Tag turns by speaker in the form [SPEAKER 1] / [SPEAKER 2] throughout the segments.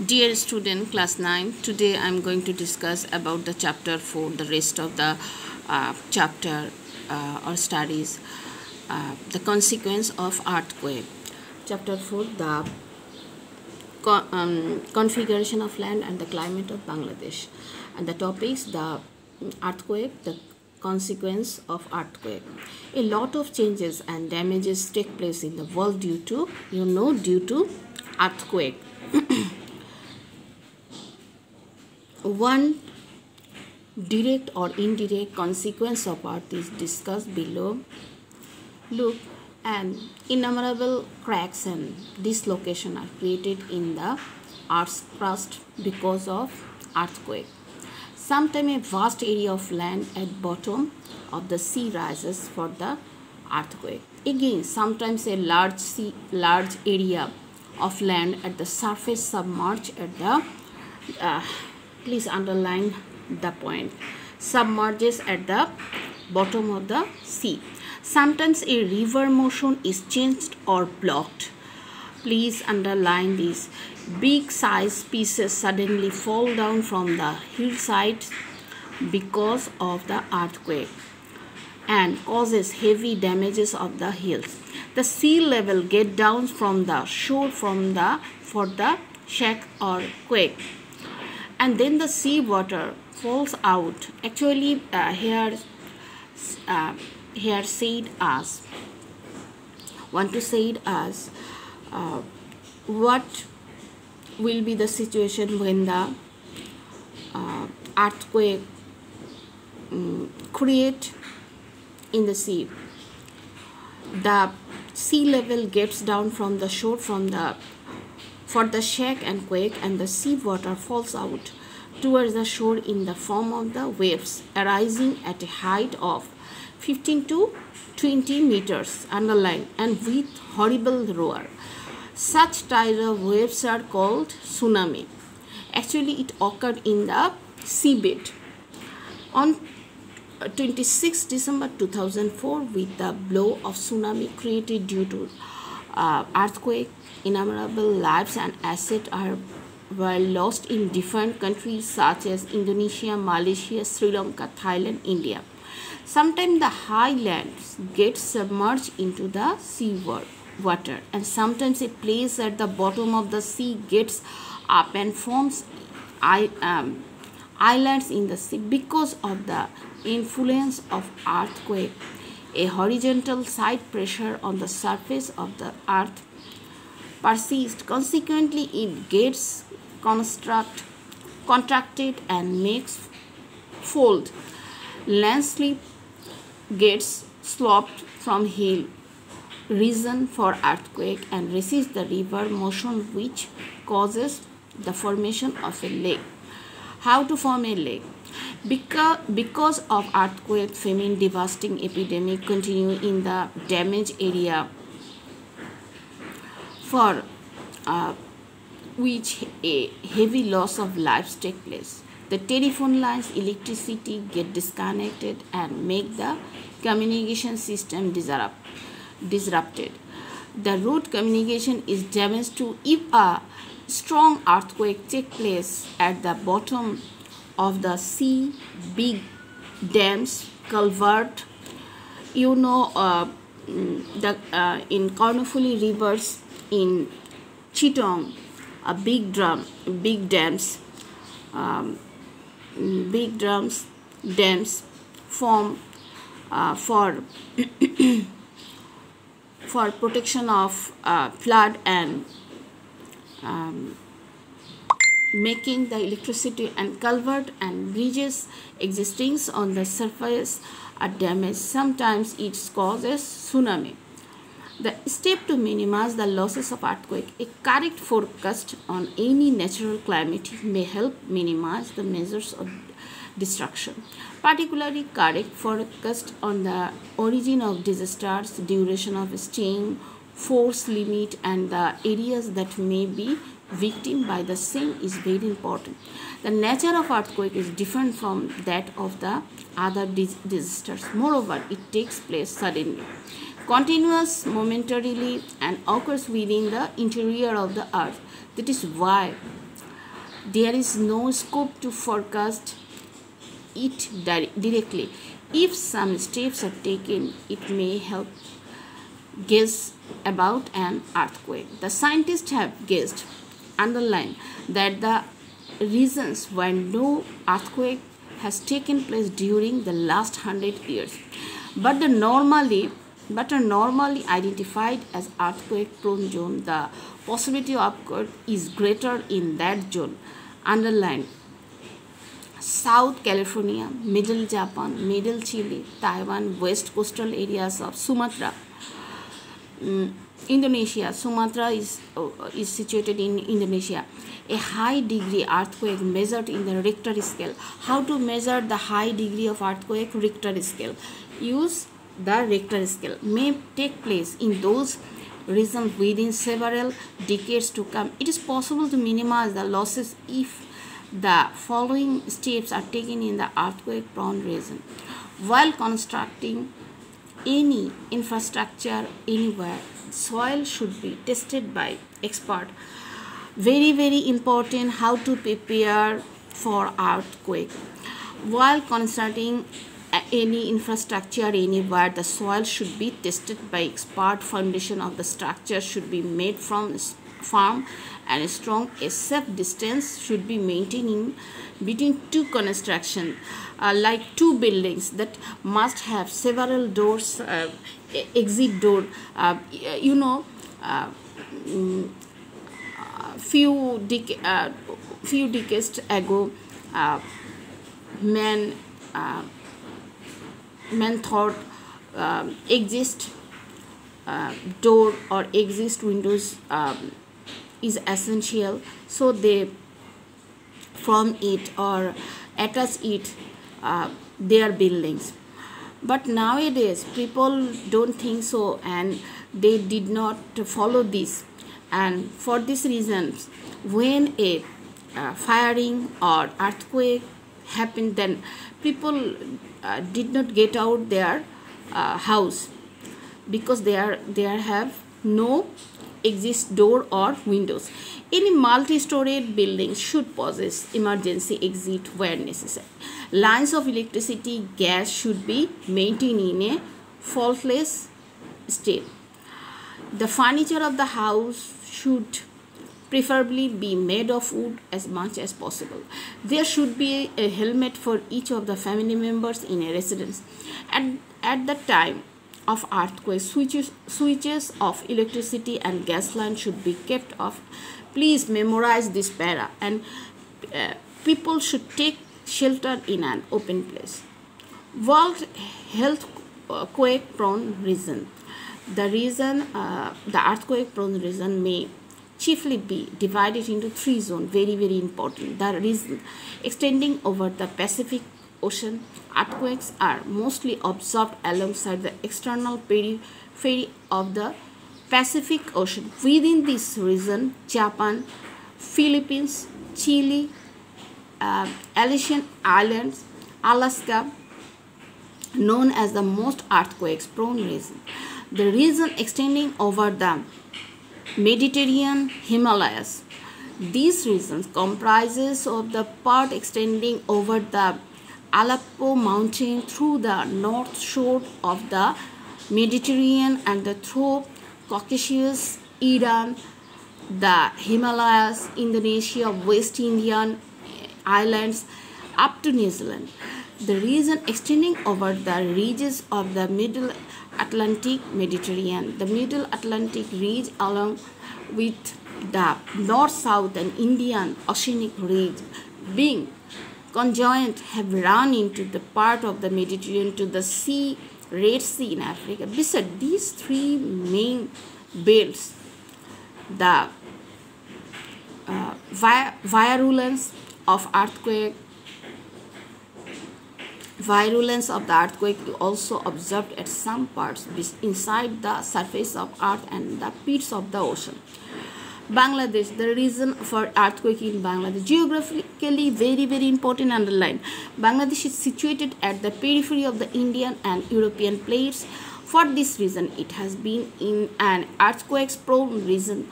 [SPEAKER 1] Dear student, class 9, today I am going to discuss about the chapter 4, the rest of the chapter or studies, the consequence of earthquake. Chapter 4, the configuration of land and the climate of Bangladesh. And the topics, the earthquake, the consequence of earthquake. A lot of changes and damages take place in the world due to earthquake. One direct or indirect consequence of earth is discussed below. Look, and innumerable cracks and dislocation are created in the earth's crust because of earthquake. Sometimes a vast area of land at bottom of the sea rises for the earthquake. Again, sometimes a large area of land at the surface submerged at the please underline the point, submerges at the bottom of the sea. Sometimes a river motion is changed or blocked. Please underline this. Big size pieces suddenly fall down from the hillside because of the earthquake and causes heavy damages of the hills. The sea level get down from the shore for the shock or quake, and then the sea water falls out. Actually, here said as want to say it as what will be the situation when the earthquake create in the sea. The sea level gets down from the shore for the shock and quake, and the sea water falls out towards the shore in the form of the waves arising at a height of 15 to 20 meters, underline, and with horrible roar. Such tidal waves are called tsunami. Actually, it occurred in the seabed on 26 December 2004 with the blow of tsunami created due to earthquake. Innumerable lives and assets were lost in different countries such as Indonesia, Malaysia, Sri Lanka, Thailand, India. Sometimes the high lands get submerged into the sea water, and sometimes a place at the bottom of the sea gets up and forms islands in the sea because of the influence of earthquake. A horizontal side pressure on the surface of the earth persists. Consequently, it gets contracted and makes fold. Landslip gets sloped from hill region for earthquake and resists the river motion, which causes the formation of a lake. How to form a lake? Because of earthquake, famine, devastating epidemic continue in the damaged area for which a heavy loss of lives take place. The telephone lines, electricity get disconnected and make the communication system disrupted. The road communication is damaged too if a strong earthquake takes place at the bottom of the sea. Big dams, culvert, in Karnofuli rivers in Chittagong, big dams form for for protection of flood and making the electricity, and culvert and bridges existing on the surface are damaged. Sometimes it causes tsunami. The step to minimize the losses of earthquake, a correct forecast on any natural calamity may help minimize the measures of destruction. Particularly correct forecast on the origin of disasters, duration of staying, force limit, and the areas that may be victim by the same is very important. The nature of earthquake is different from that of the other disasters. Moreover, it takes place suddenly, continuous, momentarily, and occurs within the interior of the earth. That is why there is no scope to forecast it directly. If some steps are taken, it may help guess about an earthquake. The scientists have guessed, underlined, that the reasons why no earthquake has taken place during the last 100 years, but are normally identified as earthquake-prone zone. The possibility of occurrence is greater in that zone. Underlined: South California, Middle Japan, Middle Chile, Taiwan, west coastal areas of Sumatra, Indonesia. Sumatra is situated in Indonesia. A high degree earthquake measured in the Richter scale. How to measure the high degree of earthquake? Richter scale. Use the Richter scale. May take place in those regions within several decades to come. It is possible to minimize the losses if the following steps are taken in the earthquake prone region. While constructing any infrastructure anywhere, soil should be tested by expert. Very important, how to prepare for earthquake. While constructing any infrastructure anywhere, the soil should be tested by expert. Foundation of the structure should be made from firm and strong. A safe distance should be maintained between two construction, like two buildings that must have several doors, exit door. Few decades ago, man thought exist door or exist windows is essential, so they from it or attach it their buildings. But nowadays people don't think so, and they did not follow this. And for this reason, when a firing or earthquake happened, then people did not get out their house, because they have no exist door or windows. Any multi-storied building should possess emergency exit where necessary. Lines of electricity, gas should be maintained in a faultless state. The furniture of the house should preferably be made of wood as much as possible. There should be a helmet for each of the family members in a residence. At the time of earthquake, switches of electricity and gas lines should be kept off. Please memorize this para, and people should take shelter in an open place. World Health Quake Prone Region. The earthquake prone region may chiefly be divided into three zones. Very important. The region extending over the Pacific Ocean. Earthquakes are mostly observed alongside the external periphery of the Pacific Ocean. Within this region, Japan, Philippines, Chile, Aleutian Islands, Alaska, known as the most earthquakes prone region. The region extending over the Mediterranean Himalayas. This region comprises of the part extending over the Aleppo mountain through the north shore of the Mediterranean and through Caucasus, Iran, the Himalayas, Indonesia, West Indian Islands, up to New Zealand. The region extending over the ridges of the Middle Atlantic Mediterranean. The Middle Atlantic ridge, along with the north-south and Indian Oceanic ridge, being conjoined, have run into the part of the Mediterranean to the sea, Red Sea in Africa. Besides these three main belts, the virulence of the earthquake also observed at some parts inside the surface of earth and the pits of the ocean. Bangladesh, the reason for earthquake in Bangladesh. Geographically very important, underline. Bangladesh is situated at the periphery of the Indian and European plates. For this reason, it has been in an earthquake prone region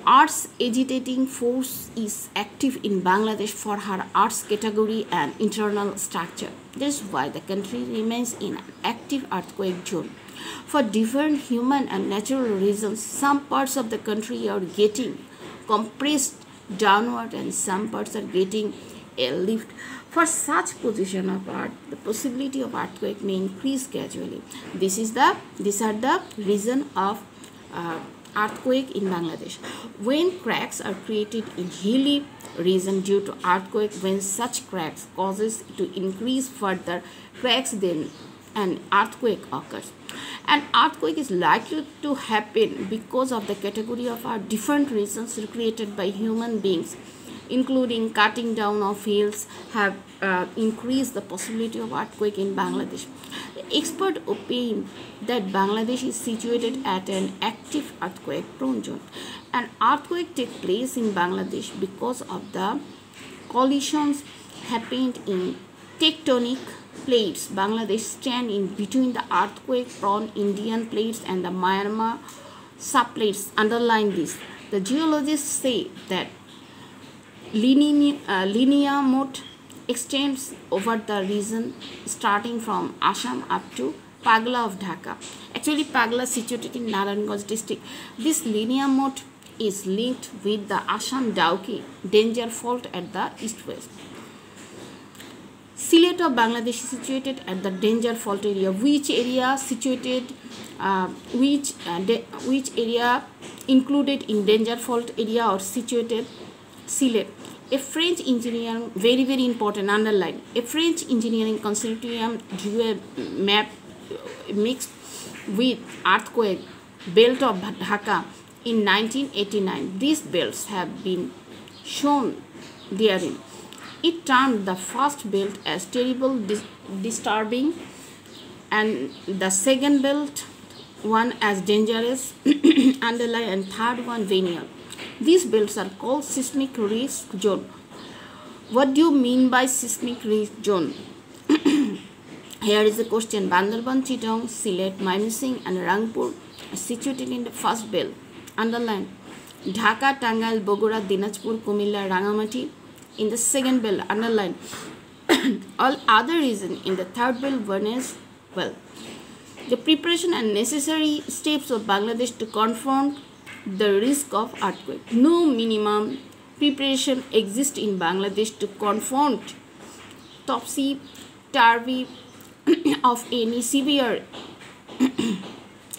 [SPEAKER 1] Earth's agitating force is active in Bangladesh for her Earth's category and internal structure. This is why the country remains in an active earthquake zone. For different human and natural reasons, some parts of the country are getting compressed downward and some parts are getting a lift. For such position of Earth, the possibility of earthquake may increase gradually. These are the reason of earthquake in Bangladesh. When cracks are created in hilly region due to earthquake, when such cracks causes to increase further cracks, then an earthquake occurs. An earthquake is likely to happen because of the category of our different reasons created by human beings, including cutting down of hills, have increased the possibility of earthquake in Bangladesh. The expert opine that Bangladesh is situated at an active earthquake prone zone. An earthquake takes place in Bangladesh because of the collisions happened in tectonic plates. Bangladesh stand in between the earthquake prone Indian plates and the Myanmar subplates. Underline this. The geologists say that linear mode extends over the region starting from Assam up to Pagla of Dhaka. Actually, Pagla is situated in Narayanganj district. This linear mode is linked with the Assam-Dauki danger fault at the east-west. Sylhet of Bangladesh is situated at the danger fault area. Which area included in danger fault area or situated? Sylhet. A French engineer, very important, underline. A French engineering consortium drew a map mixed with earthquake belt of Dhaka in 1989. These belts have been shown therein. It termed the first belt as terrible, disturbing, and the second belt one as dangerous, underline, and third one venial. These belts are called seismic risk zone. What do you mean by seismic risk zone? Here is the question. Bandarban, Chittagong, Sylhet, Mymensingh and Rangpur are situated in the first belt. Underline. Dhaka, Tangail, Bogora, Dinajpur, Kumilla, Rangamati in the second belt. Underline. All other regions in the third belt. One is, well, the preparation and necessary steps of Bangladesh to confront the risk of earthquake. No minimum preparation exists in Bangladesh to confront topsy-turvy of any severe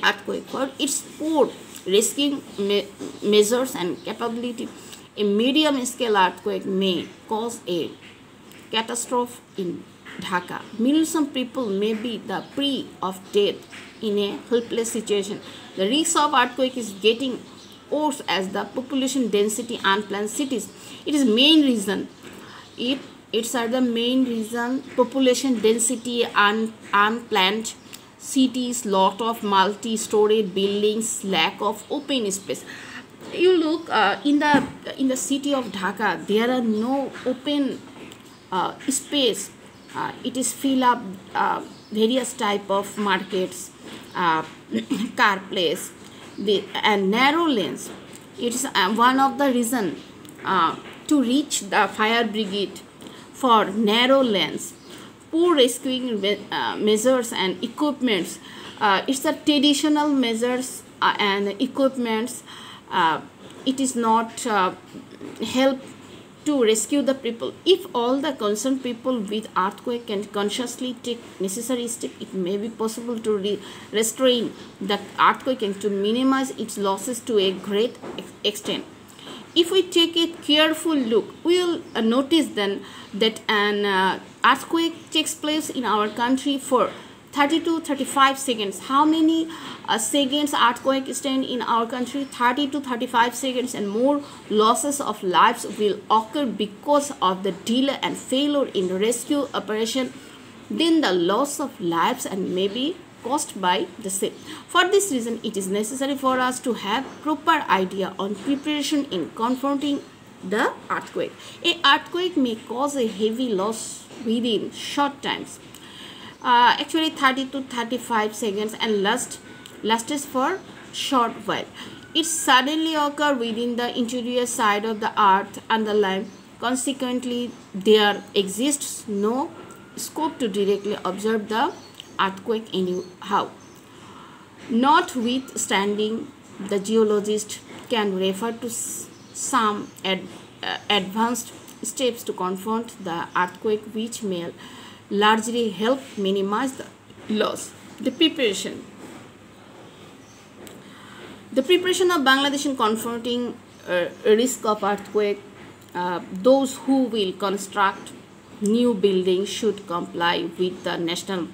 [SPEAKER 1] earthquake. For its poor rescue measures and capability, a medium-scale earthquake may cause a catastrophe in Dhaka. Millions of people may be the prey of death in a helpless situation. The risk of earthquake is getting worse as the population density unplanned cities. It is main reason. It's the main reason. Population density unplanned cities, lot of multi-story buildings, lack of open space. You look in the city of Dhaka, there are no open space. It is fill up various type of markets, car place, and narrow lanes. It is one of the reason to reach the fire brigade for narrow lanes. Poor rescuing measures and equipments. It's the traditional measures and equipments. It is not help to rescue the people. If all the concerned people with earthquake can consciously take necessary steps, it may be possible to restrain the earthquake and to minimize its losses to a great extent. If we take a careful look, we will notice then that an earthquake takes place in our country for 30 to 35 seconds. How many seconds earthquake stand in our country? 30 to 35 seconds, and more losses of lives will occur because of the delay and failure in rescue operation than the loss of lives and may be caused by the same. For this reason, it is necessary for us to have proper idea on preparation in confronting the earthquake. A earthquake may cause a heavy loss within short times. Actually 30 to 35 seconds and lasts for short while. It suddenly occurs within the interior side of the earth underlying. Consequently, there exists no scope to directly observe the earthquake anyhow. Notwithstanding, the geologist can refer to some advanced steps to confront the earthquake, which may largely help minimize the loss. The preparation. The preparation of Bangladesh in confronting risk of earthquake. Those who will construct new buildings should comply with the National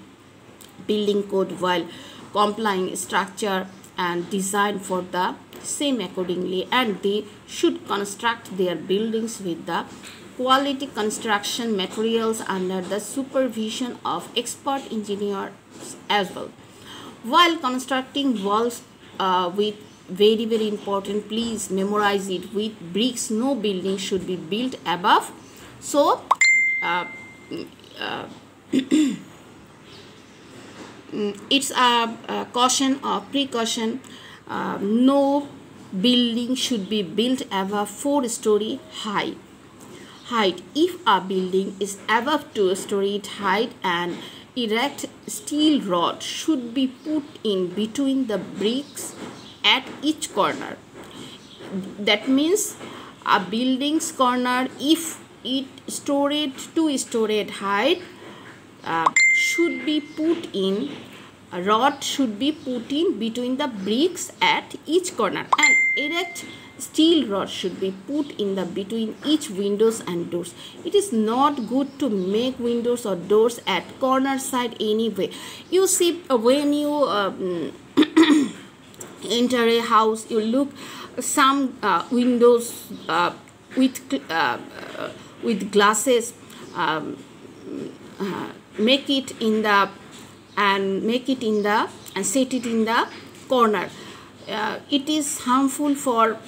[SPEAKER 1] Building Code while complying structure and design for the same accordingly, and they should construct their buildings with the quality construction materials under the supervision of expert engineers as well. While constructing walls with very important, please memorize it, with bricks no building should be built above. So it's a caution or precaution. No building should be built above 4-story height. If a building is above 2-story height, an erect steel rod should be put in between the bricks at each corner. That means a building's corner, if it stored 2-story height, should be put in, a rod should be put in between the bricks at each corner. An erect steel rod should be put in the between each windows and doors. It is not good to make windows or doors at corner side anyway. You see, when you enter a house, you look some windows with glasses, make it in the and set it in the corner. It is harmful for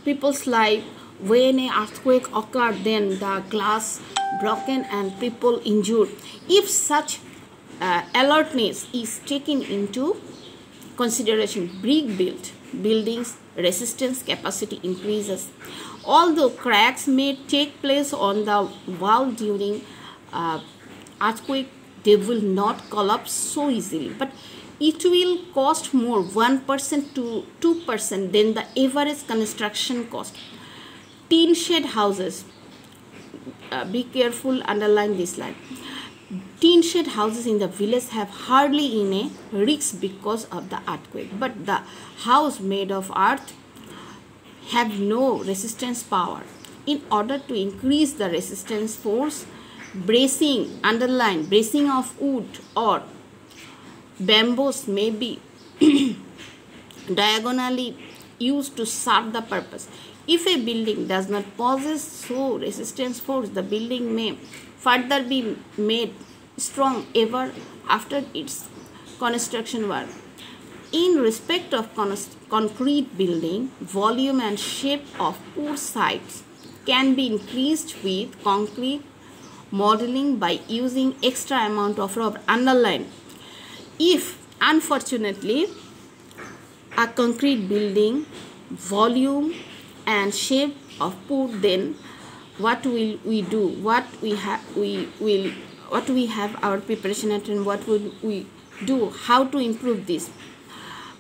[SPEAKER 1] people's life. When an earthquake occurred, then the glass broken and people injured. If such alertness is taken into consideration, brick built buildings resistance capacity increases. Although cracks may take place on the wall during earthquake, they will not collapse so easily, but it will cost more, 1% to 2% than the average construction cost. Tin shed houses, be careful, underline this line. Tin shed houses in the village have hardly any risk because of the earthquake, but the house made of earth have no resistance power. In order to increase the resistance force, bracing, underline, bracing of wood or bamboos may be diagonally used to serve the purpose. If a building does not possess so resistance force, the building may further be made strong ever after its construction work. In respect of concrete building, volume and shape of poor sites can be increased with concrete modeling by using extra amount of rubber. Underline, if unfortunately a concrete building volume and shape of poor, then what will we do? What we have our preparation and what will we do? How to improve this?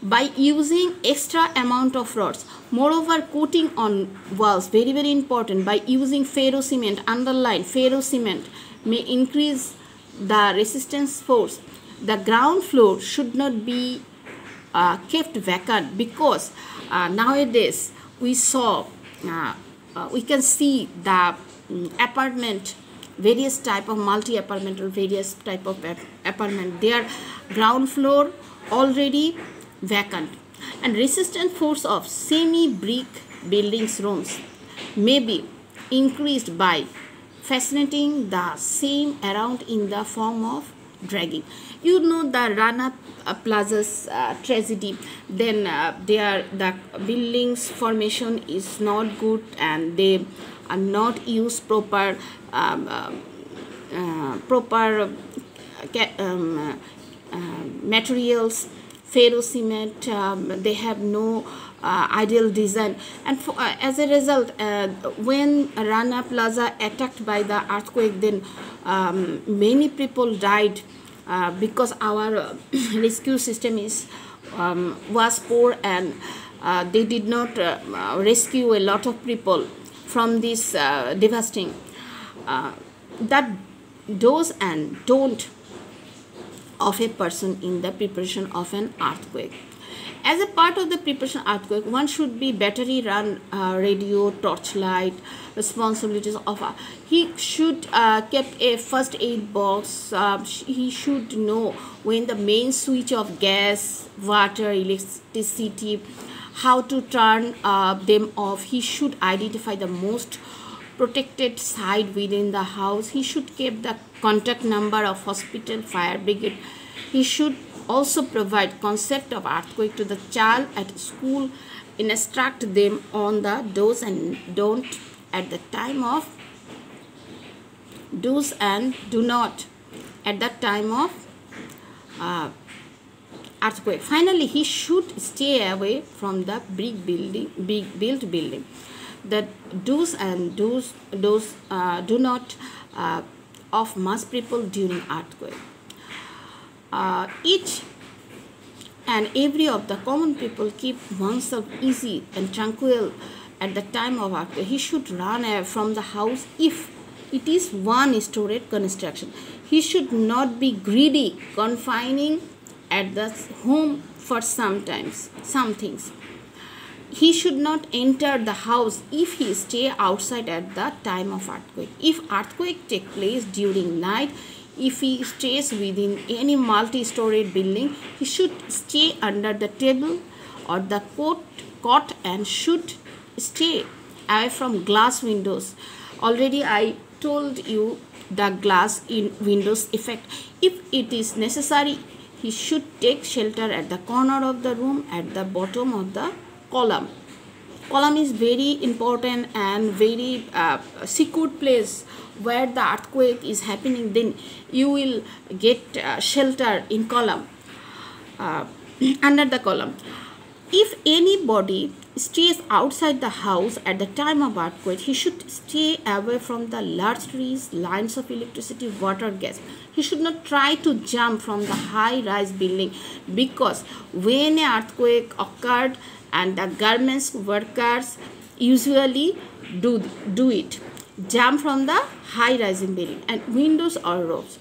[SPEAKER 1] By using extra amount of rods. Moreover, coating on walls, very important. By using ferro cement, underline, ferro cement may increase the resistance force. The ground floor should not be kept vacant, because nowadays we can see the apartment, various type of multi apartment or various type of apartment, their ground floor already vacant, and resistance force of semi brick buildings rooms may be increased by fascinating the same around in the form of dragging. You know the Rana Plaza's tragedy. Then the buildings formation is not good and they are not used proper materials, ferro cement, they have no ideal design, and as a result, when Rana Plaza attacked by the earthquake, then many people died because our rescue system was poor, and they did not rescue a lot of people from this devastating. That do's and don't of a person in the preparation of an earthquake. As a part of the preparation earthquake, one should be battery run radio, torchlight, responsibilities of he should keep a first aid box. He should know when the main switch of gas, water, electricity, how to turn them off. He should identify the most protected side within the house. He should keep the contact number of hospital, fire brigade. He should also provide concept of earthquake to the child at school, instruct them on the do's and don't at the time of do's and do not at the time of earthquake. Finally, he should stay away from the big built building. The do's and do not of mass people during earthquake. Each and every of the common people keep oneself easy and tranquil at the time of earthquake. He should run away from the house if it is one-story construction. He should not be greedy, confining at the home for some things. He should not enter the house if he stay outside at the time of earthquake. If earthquake take place during night, if he stays within any multi-storied building, he should stay under the table or the cot and should stay away from glass windows. Already I told you the glass in windows effect. If it is necessary, he should take shelter at the corner of the room at the bottom of the column. Column is very important and very secure place where the earthquake is happening. Then you will get shelter in column, under the column. If anybody stays outside the house at the time of earthquake, he should stay away from the large trees, lines of electricity, water, gas. He should not try to jump from the high-rise building, because when an earthquake occurred, and the garments workers usually do it, jump from the high-rising building and windows or roofs.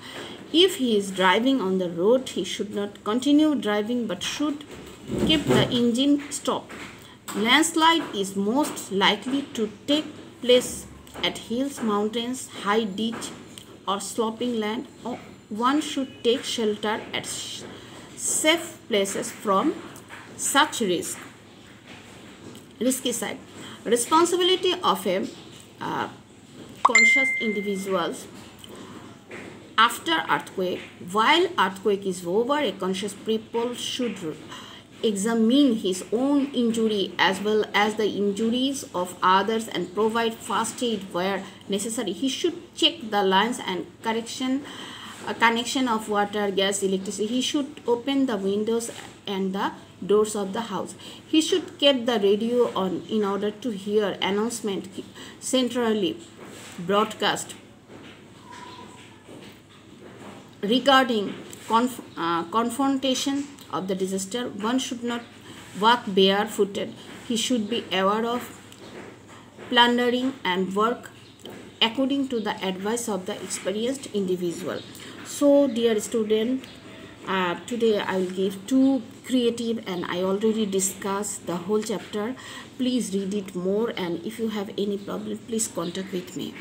[SPEAKER 1] If he is driving on the road, he should not continue driving but should keep the engine stopped. Landslide is most likely to take place at hills, mountains, high ditch or sloping land. Or one should take shelter at safe places from such risky side. Responsibility of a conscious individuals after earthquake. While earthquake is over, a conscious people should examine his own injury as well as the injuries of others and provide first aid where necessary. He should check the lines and connection of water, gas, electricity. He should open the windows and the doors of the house. He should keep the radio on in order to hear announcement centrally broadcast regarding confrontation of the disaster. One should not walk barefooted. He should be aware of plundering and work according to the advice of the experienced individual. So dear student, today I will give two creative, and I already discussed the whole chapter. Please read it more, and if you have any problem, please contact with me.